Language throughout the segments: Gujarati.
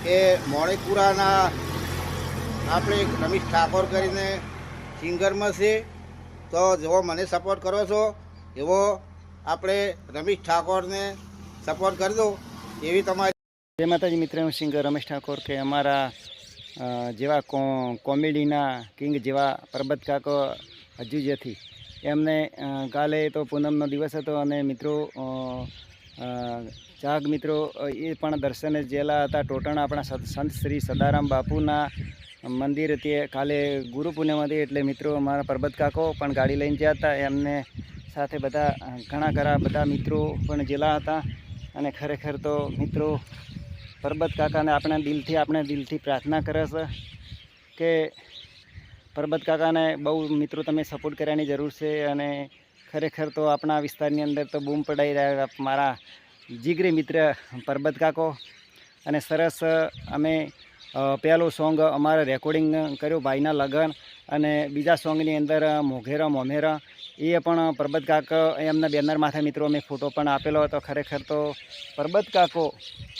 કે મોણેકપુરાના આપણે રમેશ ઠાકોર કરીને સિંગરમાં છે, તો જેવો મને સપોર્ટ કરો છો એવો આપણે રમેશ ઠાકોરને સપોર્ટ કરી દો એવી તમારી. જય માતાજી મિત્ર, હું સિંગર રમેશ ઠાકોર કે અમારા જેવા કોમેડીના કિંગ જેવા પરબત કાકો હજુજથી એમને કાલે તો પૂનમનો દિવસ હતો અને મિત્રો જાગ મિત્રો એ પણ દર્શને જેલા હતા. ટોટણ આપણા સંત શ્રી સદારામ બાપુના મંદિર તે કાલે ગુરુ પૂનમ હતી એટલે મિત્રો અમારા પરબત કાકો પણ ગાડી લઈને ગયા હતા. એમને સાથે ઘણા બધા મિત્રો પણ જેલા હતા. અને ખરેખર તો મિત્રો પરબત કાકાને આપણે દિલથી પ્રાર્થના કરે છે કે પરબત કાકાને બહુ મિત્રો તમે સપોર્ટ કરવાની જરૂર છે. અને ખરેખર તો આપણા વિસ્તારની અંદર તો બૂમ પડાઈ રહ્યા મારા જીગરી મિત્ર પરબત કાકો. અને સરસ અમે પહેલું સોંગ અમારે રેકોર્ડિંગ કર્યું ભાઈના લગન, અને બીજા સોંગની અંદર મોઘેરા મોમેરા એ પણ પરબત કાકા એમના બેનર માથે મિત્રો અમે ફોટો પણ આપેલો હતો. ખરેખર તો પરબત કાકો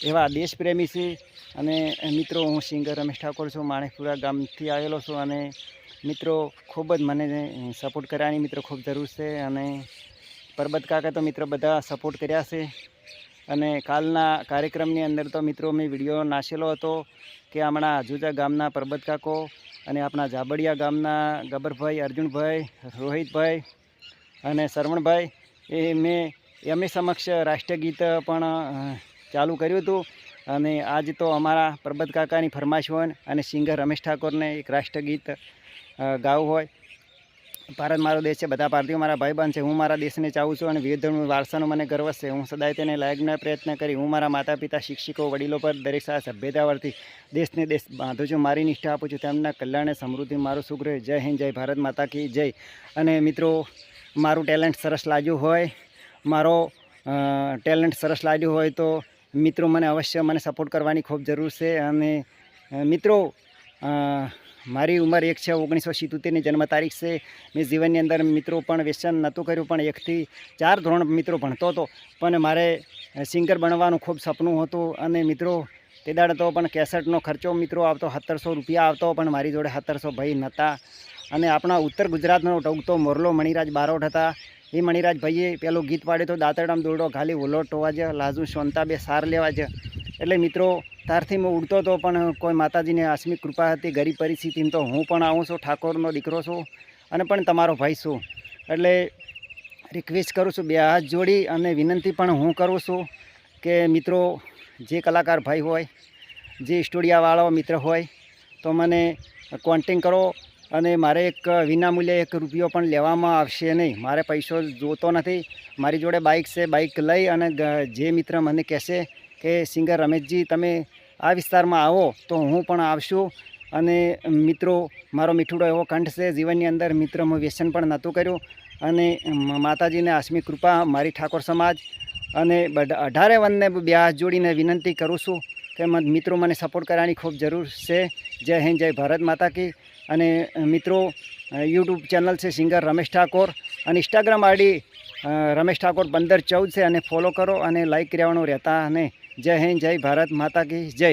એવા દેશપ્રેમી છે. અને મિત્રો હું સિંગર રમેશ ઠાકોર છું, માણેકપુરા ગામથી આવેલો છું. અને મિત્રો ખૂબ જ મને સપોર્ટ કરવાની મિત્રો ખૂબ જરૂર છે. અને પરબત કાકા તો મિત્રો બધા સપોર્ટ કર્યા છે. અને કાલના કાર્યક્રમની અંદર તો મિત્રો મેં વિડીયો નાખેલો હતો કે હમણાં આજુજા ગામના પરબત કાકો અને આપણા જાબડિયા ગામના ગબરભાઈ, અર્જુનભાઈ, રોહિતભાઈ અને શરવણભાઈ અમે સમક્ષ રાષ્ટ્રગીત પણ ચાલુ કર્યું હતું. અને આજ તો અમારા પરબત કાકાની ફરમાઈશ હોય અને સિંગર રમેશ ઠાકોરને એક રાષ્ટ્રગીત ગાવું હોય. ભારત મારો દેશ છે, બધા ભારતીયો મારા ભાઈબંધ છે. હું મારા દેશને ચાહું છું અને વિવિધ વારસાનો મને ગર્વ છે. હું સદાય તેને લાયકના પ્રયત્ન કરી હું મારા માતા પિતા, શિક્ષકો, વડીલો પર દરેક સભ્યતાવરથી દેશને બાંધું છું. મારી નિષ્ઠા આપું છું તેમના કલ્યાણે સમૃદ્ધિ મારું સુખ રહે. જય હિન્દ, જય ભારત માતા કી જય. અને મિત્રો મારું ટેલેન્ટ સરસ લાગ્યું હોય તો મિત્રો મને અવશ્ય સપોર્ટ કરવાની ખૂબ જરૂર છે. અને મિત્રો મારી ઉંમર 1 છે, 1977ની જન્મ તારીખ છે. મેં જીવનની અંદર મિત્રો પણ વ્યસન નહોતું કર્યું, પણ 1 થી 4 ધોરણ મિત્રો ભણતો હતો. પણ મારે સિંગર બનવાનું ખૂબ સપનું હતું. અને મિત્રો તે દાડે તો પણ કેસેટનો ખર્ચો મિત્રો આવતો 1700 રૂપિયા આવતો, પણ મારી જોડે 1700 ભાઈ નહોતા. અને આપણા ઉત્તર ગુજરાતનો ટોકતો મોરલો મણિરાજ બારોટ હતા. એ મણિરાજ ભાઈએ પેલું ગીત પાડ્યું તો દાંતરડામ દોરડો ખાલી ઓલો ટોવા જ લાજુ સોનતા બે સાર લેવા જ. એટલે મિત્રો ત્યારથી હું ઉડતો હતો, પણ કોઈ માતાજીની આસમિક કૃપા હતી. ગરીબ પરિસ્થિતિમાં તો હું પણ આવું છું, ઠાકોરનો દીકરો છું અને પણ તમારો ભાઈ છું. એટલે રિક્વેસ્ટ કરું છું, બે હાથ જોડી અને વિનંતી પણ હું કરું છું કે મિત્રો જે કલાકાર ભાઈ હોય, જે સ્ટુડિયાવાળો મિત્ર હોય તો મને કોન્ટેક કરો. અને મારે વિનામૂલ્યે 1 રૂપિયો પણ લેવામાં આવશે નહીં. મારે પૈસો જોતો નથી. મારી જોડે બાઇક છે, બાઇક લઈ અને જે મિત્ર મને કહેશે કે સિંગર રમેશજી તમે આ વિસ્તારમાં આવો તો હું પણ આવશું. અને મિત્રો મારો મીઠુડો એવો કંઠ છે જીવનની અંદર મિત્ર, હું વ્યસન પણ નહોતું કર્યું. અને માતાજીને આસમી કૃપા મારી ઠાકોર સમાજ અને 18 વનને બે હાથ જોડીને વિનંતી કરું છું કે મિત્રો મને સપોર્ટ કરવાની ખૂબ જરૂર છે. જય હિન્દ, જય ભારત માતા કી. અને મિત્રો યુટ્યુબ ચેનલ છે સિંગર રમેશ ઠાકોર અને ઇન્સ્ટાગ્રામ આઈડી રમેશ ઠાકોર 1514 છે. અને ફોલો કરો અને લાઈક કરવાનું રહેતા. અને જય હિન્દ, જય ભારત માતા કી જય.